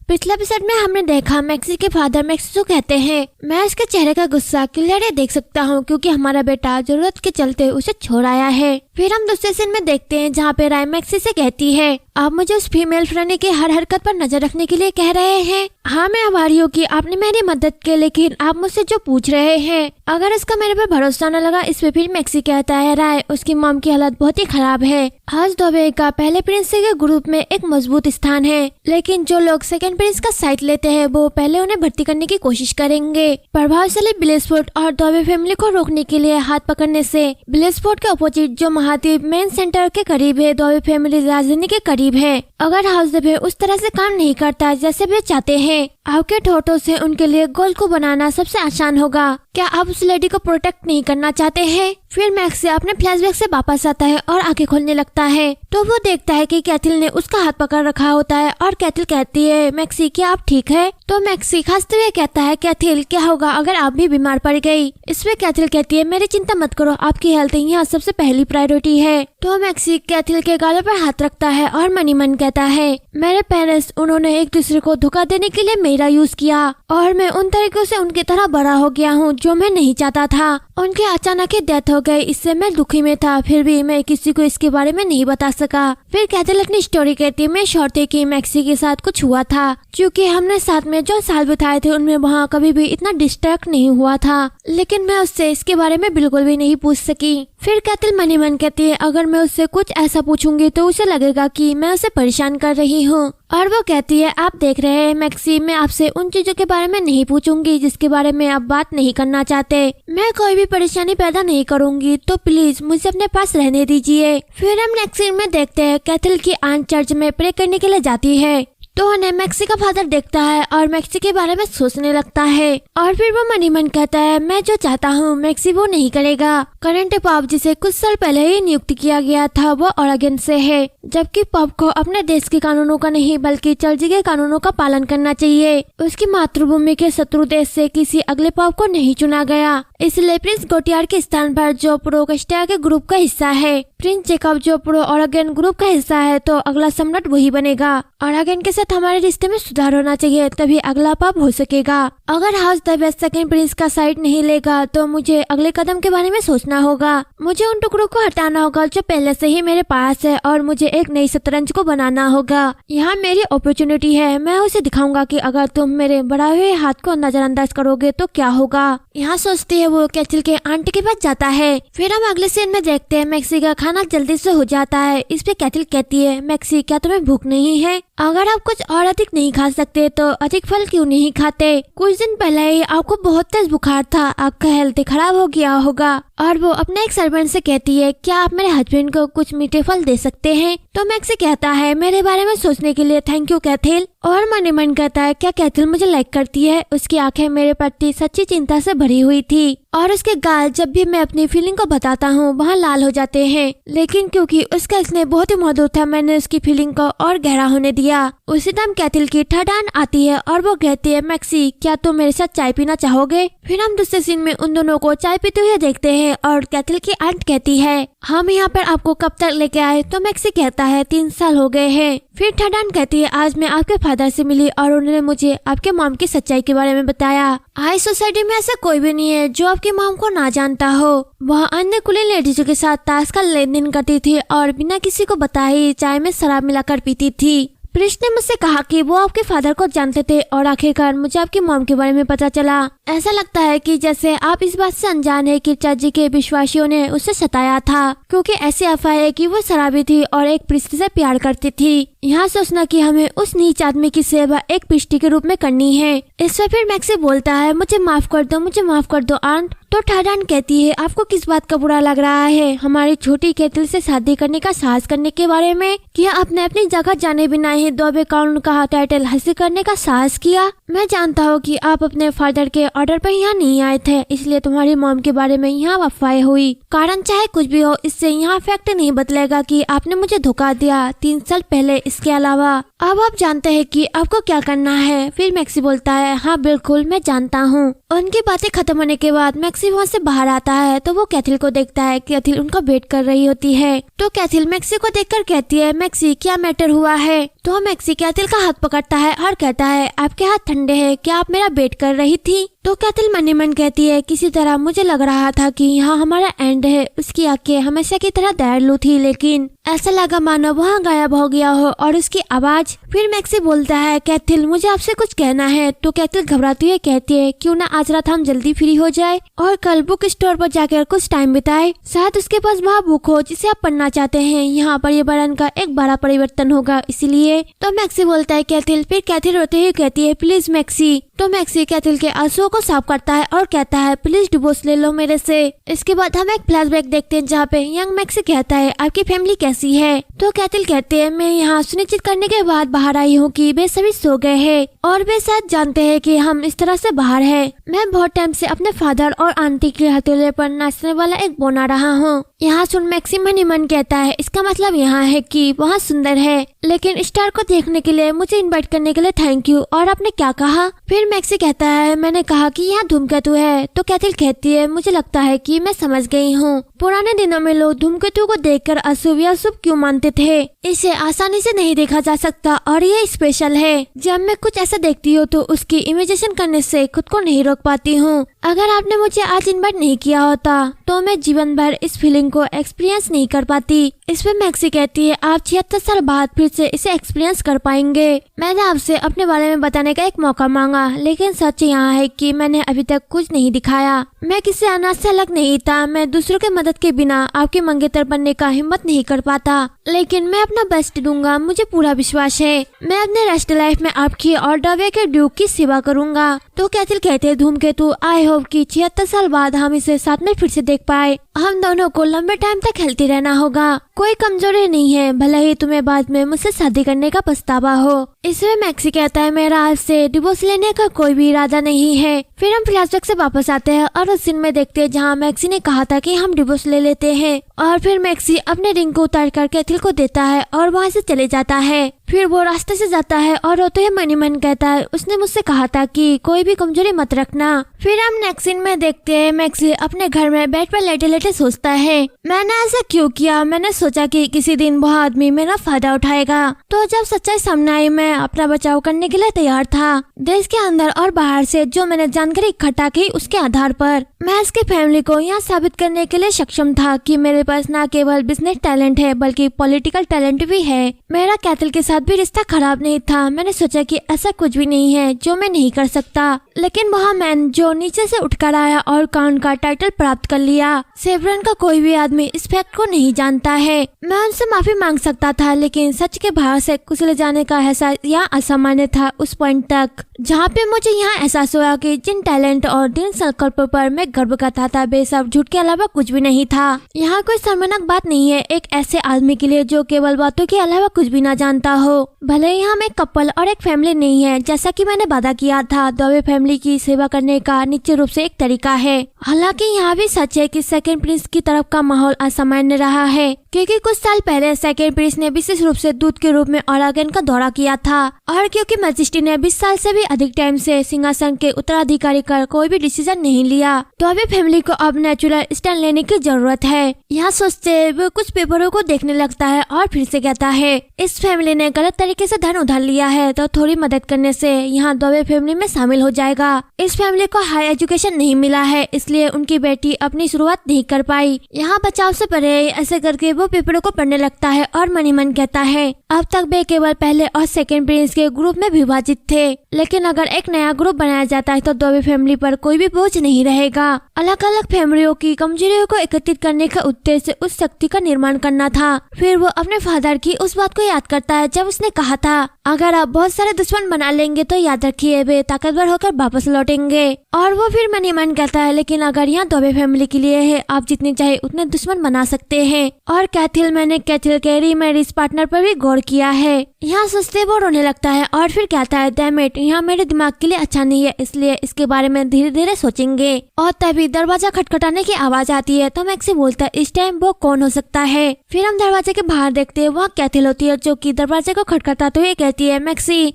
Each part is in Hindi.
पिछले एपिसोड में हमने देखा मैक्सी के फादर मैक्सी को कहते हैं, मैं उसके चेहरे का गुस्सा क्लियरली देख सकता हूँ क्योंकि हमारा बेटा जरूरत के चलते उसे छोड़ आया है। फिर हम दूसरे सीन में देखते हैं जहाँ पे राय मैक्सी से कहती है, आप मुझे उस फीमेल फ्रेंड की हर हरकत पर नजर रखने के लिए कह रहे हैं। हाँ, मैं आभारी हूँ कि आपने मेरी मदद की, लेकिन आप मुझसे जो पूछ रहे हैं अगर उसका मेरे पर भरोसा न लगा। इस पे फिर मैक्सी कहता है, राय उसकी मॉम की हालत बहुत ही खराब है। आज दोबे का पहले प्रिंस के ग्रुप में एक मजबूत स्थान है, लेकिन जो लोग सेकंड प्रिंस का साइड लेते हैं वो पहले उन्हें भर्ती करने की कोशिश करेंगे। प्रभावशाली ब्लेसफोर्ड और दोबे फैमिली को रोकने के लिए हाथ पकड़ने से ब्लेसफोर्ड के अपोजिट जो महाद्वीप मेन सेंटर के करीब है, दोबे फैमिली राजधानी के करीब है। अगर हाउस दोबे उस तरह से काम नहीं करता जैसे वे चाहते हैं, आपके ठोठों से उनके लिए गोल को बनाना सबसे आसान होगा। क्या आप उस लेडी को प्रोटेक्ट नहीं करना चाहते हैं? फिर मैक्सी अपने फ्लैशबैक से वापस आता है और आंखें खोलने लगता है तो वो देखता है कि कैथिल ने उसका हाथ पकड़ रखा होता है और कैथिल कहती है, मैक्सी क्या आप ठीक है? तो मैक्सी खांसते हुए कहता है, कैथिल क्या होगा अगर आप भी बीमार पड़ गई? इसमें कैथिल कहती है, मेरी चिंता मत करो, आपकी हेल्थ यहाँ सबसे पहली प्रायोरिटी है। तो मैक्सी कैथिल के गालों पर हाथ रखता है और मनी मन कहता है, मेरे पेरेंट्स उन्होंने एक दूसरे को धोखा देने के लिए मेरा यूज किया और मैं उन तरीकों से उनकी तरह बड़ा हो गया हूँ जो मैं नहीं चाहता था। उनकी अचानक ही डेथ हो गई, इससे मैं दुखी में था, फिर भी मैं किसी को इसके बारे में नहीं बता सका। फिर कैथिल अपनी स्टोरी कहती है, मैं श्योर थी कि मैक्सी के साथ कुछ हुआ था क्योंकि हमने साथ में जो साल बिताए थे उनमें वहाँ कभी भी इतना डिस्ट्रैक्ट नहीं हुआ था, लेकिन मैं उससे इसके बारे में बिल्कुल भी नहीं पूछ सकी। फिर कैथिल मनी मन कहती है, अगर मैं उससे कुछ ऐसा पूछूंगी तो उसे लगेगा कि मैं उसे परेशान कर रही हूँ। और वो कहती है, आप देख रहे हैं मैक्सी, मैं आपसे उन चीजों के बारे में नहीं पूछूंगी जिसके बारे में आप बात नहीं करना चाहते। मैं कोई भी परेशानी पैदा नहीं करूंगी, तो प्लीज मुझे अपने पास रहने दीजिए। फिर हम नेक्स्ट सीन में देखते हैं कैथिल की आंट चर्च में प्रे करने के लिए जाती है तो उन्हें मैक्सी का फादर देखता है और मैक्सी के बारे में सोचने लगता है और फिर वो मनी मन कहता है, मैं जो चाहता हूँ मैक्सी वो नहीं करेगा। करंट पॉप जिसे कुछ साल पहले ही नियुक्त किया गया था वो ओरेगन से है, जबकि पॉप को अपने देश के कानूनों का नहीं बल्कि चर्च के कानूनों का पालन करना चाहिए। उसकी मातृभूमि के शत्रु देश से किसी अगले पॉप को नहीं चुना गया, इसलिए प्रिंस गोटियार के स्थान पर जो प्रो कस्टिया के ग्रुप का हिस्सा है, प्रिंस जेकब जो प्रो ओरेगन ग्रुप का हिस्सा है, तो अगला सम्राट वही बनेगा। ओरेगन के साथ हमारे रिश्ते में सुधार होना चाहिए, तभी अगला पाप हो सकेगा। अगर हाउस द सेकंड प्रिंस का साइड नहीं लेगा तो मुझे अगले कदम के बारे में सोचना होगा। मुझे उन टुकड़ों को हटाना होगा जो पहले से ही मेरे पास है और मुझे एक नई शतरंज को बनाना होगा। यहाँ मेरी अपॉर्चुनिटी है, मैं उसे दिखाऊंगा कि अगर तुम मेरे बढ़ाए हुए हाथ को नजरअंदाज करोगे तो क्या होगा। यहाँ सोचती है वो कैथिल के आंटी के पास जाता है। फिर हम अगले सीन में देखते हैं मैक्सी का खाना जल्दी से हो जाता है। इस पे कैथिल कहती है, मैक्सी क्या तुम्हें भूख नहीं है? अगर आप कुछ और अधिक नहीं खा सकते तो अधिक फल क्यों नहीं खाते? कुछ दिन पहले ही आपको बहुत तेज बुखार था, आपका हेल्थ खराब हो गया होगा। और वो अपने एक सर्वेंट से कहती है, क्या आप मेरे हस्बैंड को कुछ मीठे फल दे सकते हैं? तो मैक्सी कहता है, मेरे बारे में सोचने के लिए थैंक यू कैथिल। और मनी मन कहता है, क्या कैथिल मुझे लाइक करती है? उसकी आंखें मेरे प्रति सच्ची चिंता से भरी हुई थी और उसके गाल जब भी मैं अपनी फीलिंग को बताता हूँ वहाँ लाल हो जाते हैं, लेकिन क्योंकि उसका स्नेह बहुत ही मधुर था मैंने उसकी फीलिंग को और गहरा होने दिया। उसी टाइम कैथिल की ठडान आती है और वो कहती है, मैक्सी क्या तुम मेरे साथ चाय पीना चाहोगे? फिर हम दूसरे सीन में उन दोनों को चाय पीते हुए देखते हैं और कैथिल की आंट कहती है, हम यहाँ पर आपको कब तक लेके आए? तो मैक्सी कहता है, 3 साल हो गए हैं। फिर ठडान कहती है, आज मैं आपके फादर से मिली और उन्होंने मुझे आपके मॉम की सच्चाई के बारे में बताया। हाई सोसाइटी में ऐसा कोई भी नहीं है जो आपकी मॉम को ना जानता हो। वह अन्य कुलीन लेडीजों के साथ ताश का लेन देन करती थी और बिना किसी को बताए चाय में शराब मिलाकर पीती थी। प्रिंस ने मुझसे कहा कि वो आपके फादर को जानते थे और आखिरकार मुझे आपकी मॉम के बारे में पता चला। ऐसा लगता है कि जैसे आप इस बात से अनजान है कि चर्च के विश्वासियों ने उसे सताया था क्योंकि ऐसी अफवाह है कि वो शराबी थी और एक प्रिस्ट से प्यार करती थी। यहाँ सोचना कि हमें उस नीच आदमी की सेवा एक प्रिस्टी के रूप में करनी है। इससे फिर मैक्सी बोलता है, मुझे माफ कर दो, मुझे माफ कर दो आंट। तो ठडान कहती है, आपको किस बात का बुरा लग रहा है? हमारी छोटी कैथिल से शादी करने का साहस करने के बारे में? क्या आपने अपनी जगह जाने बिना ही दोबे काउंट का टाइटल हासिल करने का साहस किया? मैं जानता हूँ कि आप अपने फादर के ऑर्डर पर यहाँ नहीं आए थे, इसलिए तुम्हारी मॉम के बारे में यहाँ अफवाहें हुई। कारण चाहे कुछ भी हो, इससे यहाँ फैक्ट नहीं बदलेगा कि आपने मुझे धोखा दिया 3 साल पहले। इसके अलावा अब आप जानते हैं कि आपको क्या करना है। फिर मैक्सी बोलता है हाँ बिल्कुल मैं जानता हूँ। उनकी बातें खत्म होने के बाद मैक्सी वहाँ से बाहर आता है तो वो कैथिल को देखता है। कैथिल उनका वेट कर रही होती है तो कैथिल मैक्सी को देखकर कहती है मैक्सी क्या मैटर हुआ है। तो मैक्सी कैथिल का हाथ पकड़ता है और कहता है आपके हाथ ठंडे हैं, क्या आप मेरा वेट कर रही थी। तो कैथिल मन ही मन कहती है किसी तरह मुझे लग रहा था कि यहाँ हमारा एंड है। उसकी आंखें हमेशा की तरह दयालु थी लेकिन ऐसा लगा मानो वहाँ गायब हो गया हो और उसकी आवाज। फिर मैक्सी बोलता है कैथिल मुझे आपसे कुछ कहना है। तो कैथिल घबराती हुई कहती है क्यों ना आज रात हम जल्दी फ्री हो जाए और कल बुक स्टोर पर जाकर कुछ टाइम बिताए। शायद उसके पास वहाँ बुक हो जिसे आप पढ़ना चाहते हैं। यहाँ पर्यावरण का एक बड़ा परिवर्तन होगा इसलिए। तो मैक्सी बोलता है कैथिल। फिर कैथिल रोते हुए कहती है प्लीज मैक्सी। तो मैक्सी कैथिल के आंसुओं को साफ करता है और कहता है प्लीज डिवोर्स ले लो मेरे से। इसके बाद हम एक फ्लैशबैक देखते हैं जहाँ पे यंग मैक्सी कहता है आपकी फैमिली कैसी है। तो कैथिल कहते हैं मैं यहाँ सुनिश्चित करने के बाद बाहर आई हूँ कि वे सभी सो गए हैं और वे शायद जानते हैं कि हम इस तरह से बाहर हैं। मैं बहुत टाइम से अपने फादर और आंटी के हथेली पर नाचने वाला एक बना रहा हूँ। यहाँ सुन मैक्सी मन ही मन कहता है इसका मतलब यहाँ है कि वहाँ सुंदर है लेकिन स्टार को देखने के लिए मुझे इनवाइट करने के लिए थैंक यू। और आपने क्या कहा। फिर मैक्सी कहता है मैंने कहा कि यहाँ धूमकेतु है। तो कैथिल कहती है मुझे लगता है कि मैं समझ गई हूँ। पुराने दिनों में लोग धूमकेतु को देखकर अशुभ या शुभ क्यों मानते थे। इसे आसानी से नहीं देखा जा सकता और ये स्पेशल है। जब मैं कुछ ऐसा देखती हूँ तो उसकी इमेजिनेशन करने से खुद को नहीं रोक पाती हूँ। अगर आपने मुझे आज इनवाइट नहीं किया होता तो मैं जीवन भर इस फीलिंग को एक्सपीरियंस नहीं कर पाती। इसमें मैक्सी कहती है आप 76 साल बाद फिर से इसे एक्सपीरियंस कर पाएंगे। मैंने आपसे अपने बारे में बताने का एक मौका मांगा लेकिन सच यहाँ है कि मैंने अभी तक कुछ नहीं दिखाया। मैं किसी अनाज से अलग नहीं था। मैं दूसरों की मदद के बिना आपके मंगेतर बनने का हिम्मत नहीं कर पाता लेकिन मैं अपना बेस्ट दूंगा। मुझे पूरा विश्वास है मैं अपने रेस्ट लाइफ में आपकी और डवे के ड्यूक की सेवा करूंगा। तो कैथिल कहते धूमकेतु आई होप कि 76 साल बाद हम इसे साथ में फिर से देख पाए। हम दोनों को लंबे टाइम तक हेल्थी रहना होगा। कोई कमजोरी नहीं है भले ही तुम्हें बाद में मुझसे शादी करने का पछतावा हो। इसमें मैक्सी कहता है मेरा आपसे डिवोर्स लेने का कोई भी इरादा नहीं है। फिर हम फ्लैशबैक से वापस आते हैं और उस सीन में देखते हैं जहाँ मैक्सी ने कहा था कि हम डिवोर्स ले लेते हैं और फिर मैक्सी अपने रिंग को उतार कर कैथिल को देता है और वहाँ से चले जाता है। फिर वो रास्ते से जाता है और रोते हुए मन ही मन कहता है उसने मुझसे कहा था कि कोई भी कमजोरी मत रखना। फिर हम नेक्स्ट सीन में देखते हैं मैक्सी अपने घर में बेड पर लेटे लेटे सोचता है मैंने ऐसा क्यों किया। मैंने सोचा कि किसी दिन वो आदमी मेरा फायदा उठाएगा। तो जब सच्चाई सामने आई मैं अपना बचाव करने के लिए तैयार था। देश के अंदर और बाहर से जो मैंने जानकारी इकट्ठा की उसके आधार पर मैं इसकी फैमिली को यहाँ साबित करने के लिए सक्षम था कि मेरे पास न केवल बिजनेस टैलेंट है बल्कि पॉलिटिकल टैलेंट भी है। मेरा कैथिल के साथ भी रिश्ता खराब नहीं था। मैंने सोचा कि ऐसा कुछ भी नहीं है जो मैं नहीं कर सकता। लेकिन वह मैन जो नीचे से उठकर आया और काउन का टाइटल प्राप्त कर लिया। सेवरन का कोई भी आदमी इस फैक्ट को नहीं जानता है। मैं उनसे माफी मांग सकता था लेकिन सच के बाहर से कुचले जाने का एहसास यहाँ असामान्य था उस पॉइंट तक जहाँ पे मुझे यहाँ एहसास हुआ कि जिन टैलेंट और जिन संकल्प पर मैं गर्व करता था वे सब झूठ के अलावा कुछ भी नहीं था। यहाँ कोई शर्मनाक बात नहीं है एक ऐसे आदमी के लिए जो केवल बातों के अलावा कुछ भी ना जानता हो। भले ही हम एक कपल और एक फैमिली नहीं है जैसा कि मैंने वादा किया था। दोवे फैमिली की सेवा करने का निश्चित रूप से एक तरीका है। हालांकि यहाँ भी सच है कि सेकंड प्रिंस की तरफ का माहौल असामान्य रहा है क्योंकि कुछ साल पहले सेकंड प्रिंस ने विशेष रूप से दूत के रूप में ओरेगन का दौरा किया था और क्योंकि मैजेस्टी ने 20 साल से भी अधिक टाइम से सिंहासन के उत्तराधिकारी का कोई भी डिसीजन नहीं लिया तो अभी फैमिली को अब नेचुरल स्टैंड लेने की जरूरत है। यहाँ सोचते वो कुछ पेपरों को देखने लगता है और फिर से कहता है इस फैमिली ने गलत तरीके से धन उधार लिया है तो थोड़ी मदद करने से यहाँ दोवे फैमिली में शामिल हो जाएगा। इस फैमिली को हाई एजुकेशन नहीं मिला है इसलिए उनकी बेटी अपनी शुरुआत नहीं कर पाई। यहाँ बचाव से परे ऐसे करके वो पेपरों को पढ़ने लगता है और मन ही मन कहता है अब तक वे केवल पहले और सेकंड प्रिंस के ग्रुप में विभाजित थे लेकिन अगर एक नया ग्रुप बनाया जाता है तो दोवे फैमिली पर कोई भी बोझ नहीं रहेगा। अलग अलग फैमिलियों की कमजोरियों को एकत्रित करने का उद्देश्य उस शक्ति का निर्माण करना था। फिर वो अपने फादर की उस बात को याद करता है जब उसने कहा था अगर आप बहुत सारे दुश्मन बना लेंगे तो याद रखिए वे ताकतवर होकर वापस लौटेंगे। और वो फिर मन ही मन कहता है लेकिन अगर यहाँ दोवे फैमिली के लिए है आप जितने चाहे उतने दुश्मन बना सकते हैं। और मैंने कैथिल के रीमैरिज पार्टनर पर भी गौर किया है। यहाँ सोचते वो रोने लगता है और फिर कहता है डैम इट यहाँ मेरे दिमाग के लिए अच्छा नहीं है इसलिए इसके बारे में धीरे धीरे सोचेंगे। और तभी दरवाजा खटखटाने की आवाज आती है तो मैक्सी बोलता है इस टाइम वो कौन हो सकता है। फिर हम दरवाजे के बाहर देखते हैं वहाँ कैथिल होती है जो कि दरवाजा दरवाजे को खटखटाते हुए कहती है, मैक्सी।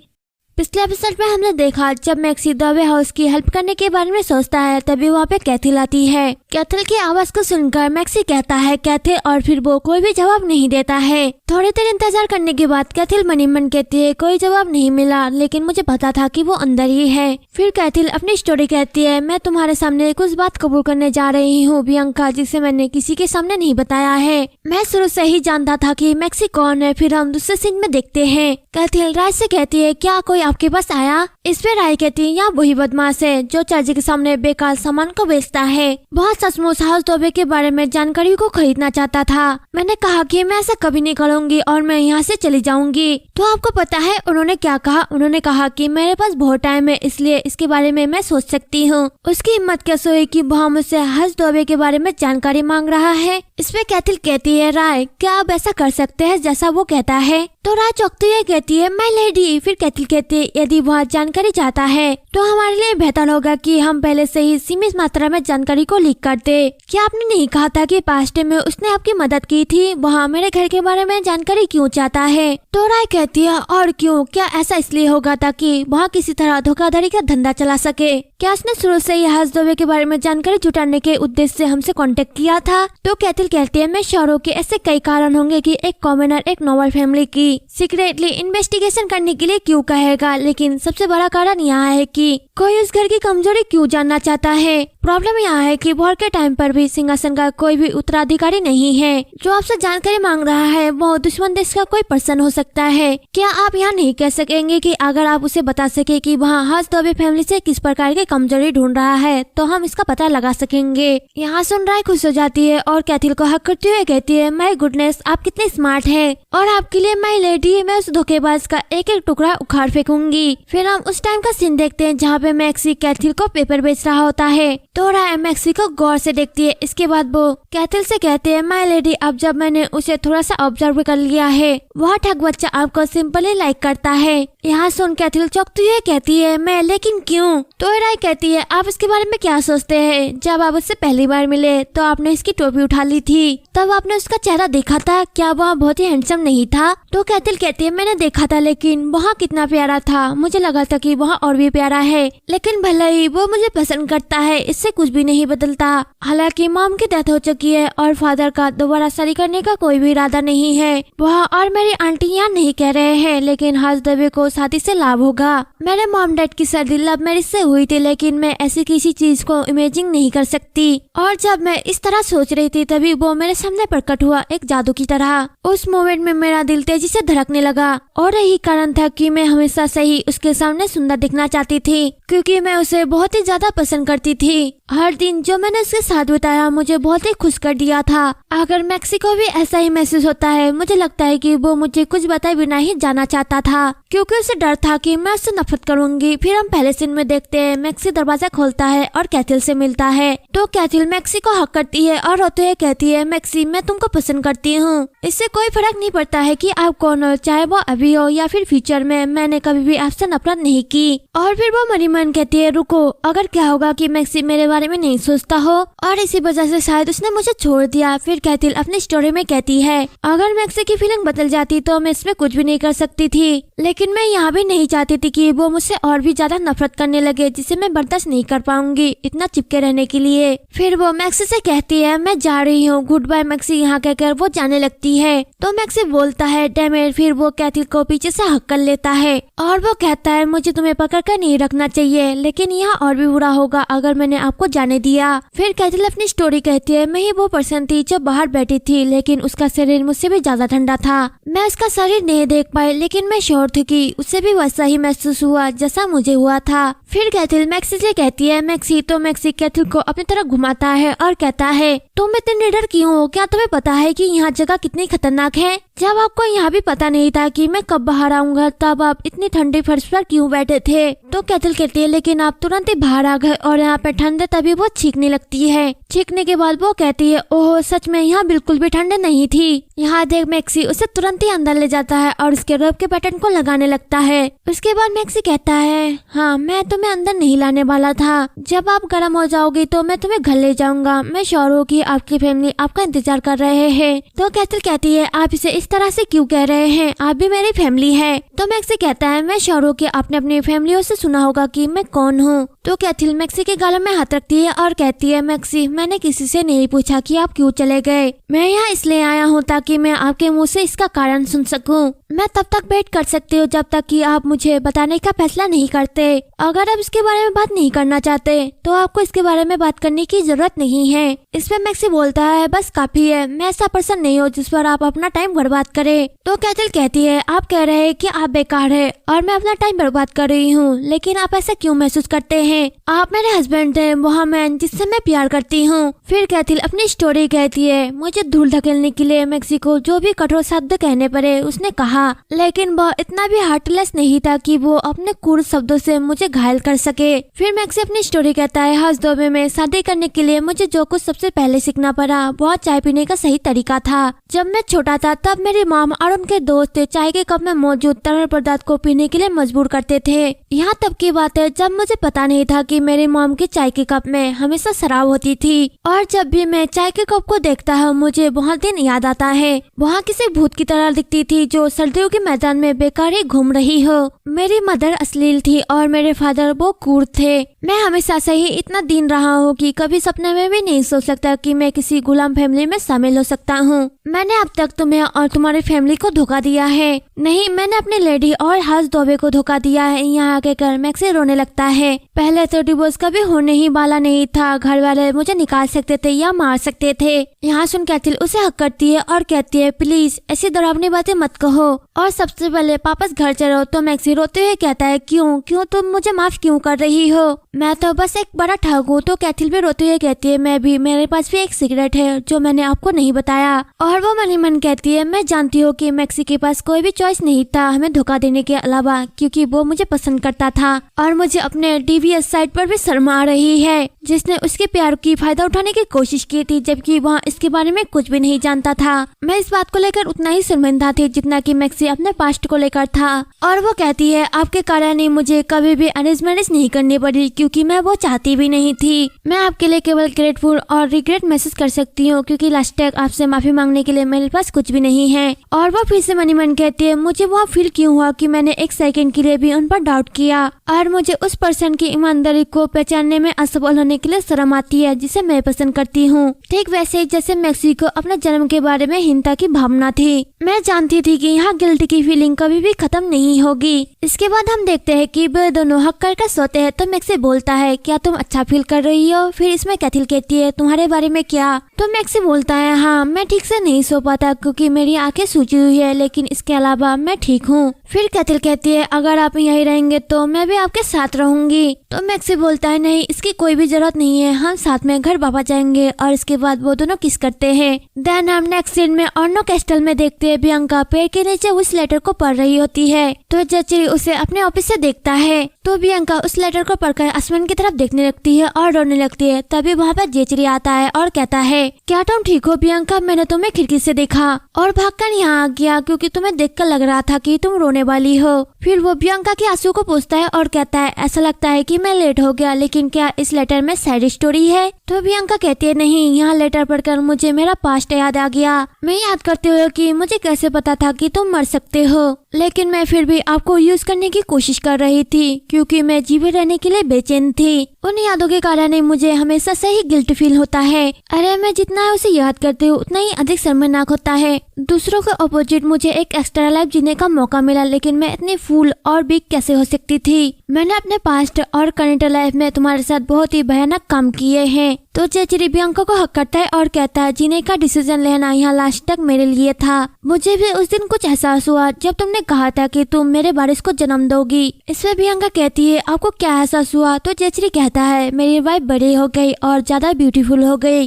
पिछले एपिसोड में हमने देखा जब मैक्सी द वे हाउस की हेल्प करने के बारे में सोचता है तभी वहाँ पे कैथिल आती है। कैथिल की आवाज को सुनकर मैक्सी कहता है कैथिल, और फिर वो कोई भी जवाब नहीं देता है। थोड़ी देर इंतजार करने के बाद कैथिल मनी मन कहती है कोई जवाब नहीं मिला, लेकिन मुझे पता था कि वो अंदर ही है। फिर कैथिल अपनी स्टोरी कहती है, मैं तुम्हारे सामने कुछ बात कबूल करने जा रही हूँ बियांका, जिसे मैंने किसी के सामने नहीं बताया है। मैं शुरू से ही जानता था कि मैक्सी कौन है। फिर हम दूसरे सीन में देखते हैं कैथिल राय से कहती है, क्या कोई आपके पास आया? इस पे राय कहती है, यहाँ वही बदमाश है जो चर्च के सामने बेकार सामान को बेचता है। बहुत सचमुच हाउस दोबे के बारे में जानकारी को खरीदना चाहता था। मैंने कहा कि मैं ऐसा कभी नहीं करूँगी और मैं यहाँ से चली जाऊंगी। तो आपको पता है उन्होंने क्या कहा? उन्होंने कहा कि मेरे पास बहुत टाइम है, इसलिए इसके बारे में मैं सोच सकती हूँ। उसकी हिम्मत कैसे हुई कि वह मुझसे हाउस दोबे के बारे में जानकारी मांग रहा है? इस पे कैथिल कहती है, राय क्या आप ऐसा कर सकते हैं जैसा वो कहता है? तो राय चौंकती हुई कहती है, मैं लेडी। फिर कैथिल कहती है, यदि वह जानकारी चाहता है तो हमारे लिए बेहतर होगा कि हम पहले से ही सीमित मात्रा में जानकारी को लीक कर दे। क्या आपने नहीं कहा था कि पास्ट में उसने आपकी मदद की थी? वहाँ मेरे घर के बारे में जानकारी क्यों चाहता है? तो राय कहती है, और क्यों? क्या ऐसा इसलिए होगा ताकि वहाँ किसी तरह धोखाधड़ी का धंधा चला सके? क्या उसने शुरू से ही हाउस दोबे के बारे में जानकारी जुटाने के उद्देश्य से हमसे कांटेक्ट किया था? तो कैथिल कहती है, मैं श्योर हूँ कि ऐसे कई कारण होंगे कि एक कॉमनर एक नोबल फैमिली की सीक्रेटली इन्वेस्टिगेशन करने के लिए क्यों कहेगा, लेकिन सबसे बड़ा कारण यहाँ है कि कोई उस घर की कमजोरी क्यों जानना चाहता है। प्रॉब्लम यहाँ है कि वॉर के टाइम पर भी सिंहासन का कोई भी उत्तराधिकारी नहीं है। जो आपसे जानकारी मांग रहा है वो दुश्मन देश का कोई पर्सन हो सकता है। क्या आप यहाँ नहीं कह सकेंगे कि अगर आप उसे बता सके कि वहाँ हाउस दोबे फैमिली से किस प्रकार की कमजोरी ढूंढ रहा है तो हम इसका पता लगा सकेंगे। यहाँ सुन राय खुश हो जाती है और कैथिल को हक करते हुए कहती है, माय गुडनेस, आप कितने स्मार्ट है और आपके लिए माय लेडी मैं उस धोखेबाज का एक एक टुकड़ा उखाड़ फेंकूंगी। फिर हम उस टाइम का सीन देखते हैं जहाँ पे मैक्सी कैथिल को पेपर बेच रहा होता है। तो राय मैक्सी को गौर से देखती है। इसके बाद वो कैथिल से कहते हैं, माय लेडी, अब जब मैंने उसे थोड़ा सा ऑब्जर्व कर लिया है वह ठग बच्चा आपको सिंपली लाइक करता है। यहाँ सुन कैथिल चौंकती हुई कहती है, मैं, लेकिन क्यों? तो राय कहती है, आप इसके बारे में क्या सोचते हैं? जब आप उससे पहली बार मिले तो आपने इसकी टोपी उठा ली थी, तब आपने उसका चेहरा देखा था, क्या वह बहुत ही हैंडसम नहीं था? तो कैथिल कहती है, मैंने देखा था, लेकिन वहाँ कितना प्यारा था, मुझे लगा था कि वहाँ और भी प्यारा है, लेकिन भले ही वो मुझे पसंद करता है, इससे कुछ भी नहीं बदलता। हालांकि मॉम की डेथ हो चुकी है और फादर का दोबारा शादी करने का कोई भी इरादा नहीं है। वह और मेरी आंटी यहाँ नहीं कह रहे हैं, लेकिन हाउस दोबे को शादी से लाभ होगा। मेरे मॉम डैड की शादी लव मैरिज से हुई थी, लेकिन मैं ऐसी किसी चीज को इमेजिन नहीं कर सकती। और जब मैं इस तरह सोच रही थी तभी वो मेरे सामने प्रकट हुआ एक जादू की तरह। उस मोमेंट में मेरा दिल तेजी से धड़कने लगा और यही कारण था कि मैं हमेशा से ही उसके सामने सुंदर दिखना चाहती थी, क्योंकि मैं उसे बहुत ही ज्यादा पसंद करती थी। हर दिन जो मैंने उसके साथ बिताया मुझे बहुत ही खुश कर दिया था। अगर मैक्सी को भी ऐसा ही महसूस होता है, मुझे लगता है कि वो मुझे कुछ बताए बिना ही जाना चाहता था, क्योंकि उसे डर था कि मैं उससे नफरत करूंगी। फिर हम पहले सीन में देखते हैं मैक्सी दरवाजा खोलता है और कैथिल से मिलता है। तो कैथिल मैक्सी को हक करती है और रोते हुए कहती है, मैक्सी, मैं तुमको पसंद करती हूँ। इससे कोई फर्क नहीं पड़ता है कि आप कौन हो, चाहे वो अभी हो या फिर फ्यूचर में, मैंने कभी भी आपसे नफरत नहीं की। और फिर वो मनी मन कहती है, रुको, अगर क्या होगा कि मैक्सी मेरे बारे में नहीं सोचता हो और इसी वजह से शायद उसने मुझे छोड़ दिया। फिर कैथिल अपनी स्टोरी में कहती है, अगर मैक्सी की फीलिंग बदल जाती तो मैं इसमें कुछ भी नहीं कर सकती थी, लेकिन मैं यहाँ भी नहीं चाहती थी कि वो मुझसे और भी ज्यादा नफरत करने लगे, जिसे मैं बर्दाश्त नहीं कर पाऊंगी इतना चिपके रहने के लिए। फिर वो मैक्सी से कहती है, मैं जा रही हूँ, गुड बाय मैक्सी। यहाँ कहकर वो जाने लगती है तो मैक्सी बोलता है, डैम इट। फिर वो कैथिल को पीछे से हक कर लेता है और वो कहता है, मुझे तुम्हें पकड़ कर नहीं रखना चाहिए, लेकिन यहाँ और भी बुरा होगा अगर मैंने आपको जाने दिया। फिर कैथिल अपनी स्टोरी कहती है, मैं ही वो पर्सन थी जो बाहर बैठी थी, लेकिन उसका शरीर मुझसे भी ज्यादा ठंडा था। मैं उसका शरीर नहीं देख पाई, लेकिन मैं श्योर थी कि उसे भी वैसा ही महसूस हुआ जैसा मुझे हुआ था। फिर कैथिल मैक्सी से कहती है, मैक्सी। तो मैक्सी कैथिल को अपनी तरफ घुमाता है और कहता है, तुम इतने निडर क्यों हो? क्या तुम्हें पता है कि यहाँ जगह कितनी खतरनाक है? जब आपको यहाँ भी पता नहीं था कि मैं कब बाहर आऊंगा, तब आप इतनी ठंडी फर्श पर क्यों बैठे थे? तो कैथिल कहती है, लेकिन आप तुरंत ही बाहर आ गए और यहाँ पे ठंड होते तभी वो छींकने लगती है। छींकने के बाद वो कहती है, ओह सच में यहाँ बिल्कुल भी ठंड नहीं थी। यहाँ देख मैक्सी उसे तुरंत ही अंदर ले जाता है और उसके रोब के बटन को लगाने लगता है। उसके बाद मैक्सी कहता है, हाँ मैं तुम्हें अंदर नहीं लाने वाला था, जब आप गर्म हो जाओगी तो मैं तुम्हें घर ले जाऊंगा। मैं श्योर हूँ कि आपकी फैमिली आपका इंतजार कर रहे हैं। तो कैथल कहती है, आप इसे इस तरह से क्यों कह रहे हैं, आप भी मेरी फैमिली है। तो मैक्सी कहता है, मैं श्योर हूँ कि आपने अपनी फैमिलियों से सुना होगा कि मैं कौन हूँ। तो कैथल मैक्सी के गालों में हाथ रखती है और कहती है, मैक्सी मैंने किसी से नहीं पूछा कि आप क्यों चले गए, मैं यहाँ इसलिए आया हूँ ताकि मैं आपके मुँह से इसका कारण सुन सकूँ। मैं तब तक वेट कर सकती हूँ जब तक कि आप मुझे बताने का फैसला नहीं करते। अगर आप इसके बारे में बात नहीं करना चाहते तो आपको इसके बारे में बात करने की जरूरत नहीं है। इस पे मैक्सी बोलता है, बस काफी है, मैं ऐसा पर्सन नहीं हूँ जिस पर आप अपना टाइम बर्बाद करें। तो कैथल कहती है, आप कह रहे हैं कि आप बेकार है और मैं अपना टाइम बर्बाद कर रही हूँ, लेकिन आप ऐसा क्यों महसूस करते हैं? आप मेरे हस्बैंड हैं, वो मैन जिससे मैं प्यार करती हूँ। फिर कैथल अपनी स्टोरी कहती है, मुझे धूल ढकेलने के लिए मैक्सी को जो भी कठोर शब्द कहने पड़े उसने कहा, लेकिन वह इतना भी हार्टलेस नहीं था कि वो अपने क्रूर शब्दों से मुझे घायल कर सके। फिर मैक्सी अपनी स्टोरी कहता है, हज दोबे में शादी करने के लिए मुझे जो कुछ सबसे पहले सीखना पड़ा वह चाय पीने का सही तरीका था। जब मैं छोटा था तब मेरी मॉम और उनके दोस्त चाय के कप में मौजूद तरल पदार्थ को पीने के लिए मजबूर करते थे। यहाँ तब की बात है जब मुझे पता नहीं था कि मेरी मॉम के चाय के कप में हमेशा शराब होती थी, और जब भी मैं चाय के कप को देखता हूँ मुझे बहुत दिन याद आता है। वहाँ किसी भूत की तरह दिखती थी जो सर्दियों के मैदान में बेकार ही घूम रही हो। मेरी मदर अश्लील थी और मेरे फादर वो क्रूर थे। मैं हमेशा से ही इतना दीन रहा हूँ कि कभी सपने में भी नहीं सोच सकता कि मैं किसी गुलाम फैमिली में शामिल हो सकता हूँ। मैंने अब तक तुम्हें और तुम्हारी फैमिली को धोखा दिया है। नहीं, मैंने अपनी लेडी और हज दोबे को धोखा दिया है। यहाँ आके कर मैक्सी रोने लगता है। पहले तो डिवोर्स कभी होने ही वाला नहीं था, घर वाले मुझे निकाल सकते थे या मार सकते थे। यहाँ सुन कैथल उसे हक करती है और कहती है, प्लीज ऐसी डरावनी बातें मत कहो और सबसे पहले वापस घर चलो। तो मैक्सी रोते हुए कहता है, क्यों तुम मुझे माफ क्यों कर रही हो, मैं तो बस एक बड़ा ठग हूँ। तो कैथल भी रोते हुए कहती है, मैं भी, मेरे पास भी एक सीक्रेट है जो मैंने आपको नहीं बताया। और वो मन ही मन कहती है, मैं जानती हूँ कि मैक्सी के पास कोई भी चॉइस नहीं था हमें धोखा देने के अलावा, क्योंकि वो मुझे पसंद करता था और मुझे अपने डीवीएस साइट पर भी शर्म आ रही है, जिसने उसके प्यार की फायदा उठाने की कोशिश की थी जबकि वह इसके बारे में कुछ भी नहीं जानता था। मैं इस बात को लेकर उतना ही शर्मिंदा थी जितना कि मैक्सी अपने पास्ट को लेकर था। और वो कहती है, आपके कारण ही मुझे कभी भी अरेंज मैरिज नहीं करनी पड़ी, क्योंकि मैं वो चाहती भी नहीं थी। मैं आपके लिए केवल ग्रेटफुल और रिग्रेट महसूस कर सकती हूँ, क्योंकि लास्ट तक आपसे माफी मांगने के लिए मेरे पास कुछ भी नहीं है। और वो फिर से मनी मन कहती है, मुझे वहाँ फील क्यों हुआ कि मैंने एक सेकंड के लिए भी उन पर डाउट किया, और मुझे उस पर्सन की ईमानदारी को पहचानने में असफल होने के लिए शर्म आती है जिसे मैं पसंद करती हूँ। ठीक वैसे जैसे मैक्सी को अपने जन्म के बारे में हीनता की भावना थी। मैं जानती थी कि यहाँ गिल्ट की फीलिंग कभी भी खत्म नहीं होगी। इसके बाद हम देखते हैं कि वे दोनों हक कर सोते हैं। तो मैक्सी बोलता है, क्या तुम अच्छा फील कर रही हो? फिर इसमें कैथल कहती है, तुम्हारे बारे में क्या? तो मैक्सी बोलता है, हाँ मैं ठीक से नहीं सो पाता क्योंकि मेरी आंखें सूजी हुई है, लेकिन इसके अलावा मैं ठीक हूँ। फिर कैथल कहती है, अगर आप यहीं रहेंगे तो मैं भी आपके साथ रहूंगी। तो मैक्सी बोलता है, नहीं इसकी कोई भी जरूरत नहीं है, हम साथ में घर वापस जाएंगे। और इसके बाद वो दोनों किस करते हैं। देन हम नेक्स्ट सीन में ऑर्नो कैस्टल में देखते हैं बियांका पेड़ के नीचे उस लेटर को पढ़ रही होती है। तो जेचरी उसे अपने ऑफिस से देखता है। तो बियांका उस लेटर को पढ़कर आसमान की तरफ देखने लगती है और रोने लगती है। तभी वहाँ पर जेचरी आता है और कहता है, क्या तुम ठीक हो बियांका? मैंने तुम्हें खिड़की से देखा और भागकर यहाँ आ गया क्योंकि तुम्हें देखकर लग रहा था कि तुम रोने वाली हो। फिर वो बियांका के आंसू को पूछता है और कहता है, ऐसा लगता है कि मैं लेट हो गया, लेकिन क्या इस लेटर में सैड स्टोरी है? तो बियांका कहती है, नहीं, यहाँ लेटर पढ़कर मुझे मेरा पास्ट याद आ गया। मैं याद करती हूँ कि मुझे कैसे पता था कि तुम मर सकते हो, लेकिन मैं फिर भी आपको यूज करने की कोशिश कर रही थी क्योंकि मैं जीवित रहने के लिए बेचैन थी। उन यादों के कारण ही मुझे हमेशा से ही गिल्ट फील होता है। अरे मैं जितना उसे याद करती हूँ उतना ही अधिक शर्मनाक होता है। दूसरों के अपोजिट मुझे एक एक्स्ट्रा लाइफ जीने का मौका मिला, लेकिन मैं इतनी फूल और वीक कैसे हो सकती थी? मैंने अपने पास्ट और करंट लाइफ में तुम्हारे साथ बहुत ही भयानक काम किए हैं। तो जेचरी बियांका को हक करता है और कहता है, जीने का डिसीजन लेना यहाँ लास्ट तक मेरे लिए था। मुझे भी उस दिन कुछ एहसास हुआ जब तुमने कहा था कि तुम मेरे वारिस को जन्म दोगी। इसमें बियांका कहती है, आपको क्या एहसास हुआ? तो जेचरी कहता है, मेरी वाइफ बड़ी हो गई और ज्यादा ब्यूटीफुल हो गई।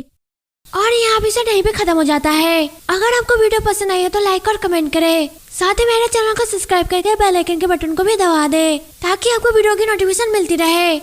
और यहाँ एपिसोड यहीं पे खत्म हो जाता है। अगर आपको वीडियो पसंद आई है तो लाइक और कमेंट करें, साथ ही मेरे चैनल को सब्सक्राइब करके बेल आइकन के बटन को भी दबा दे ताकि आपको वीडियो की नोटिफिकेशन मिलती रहे।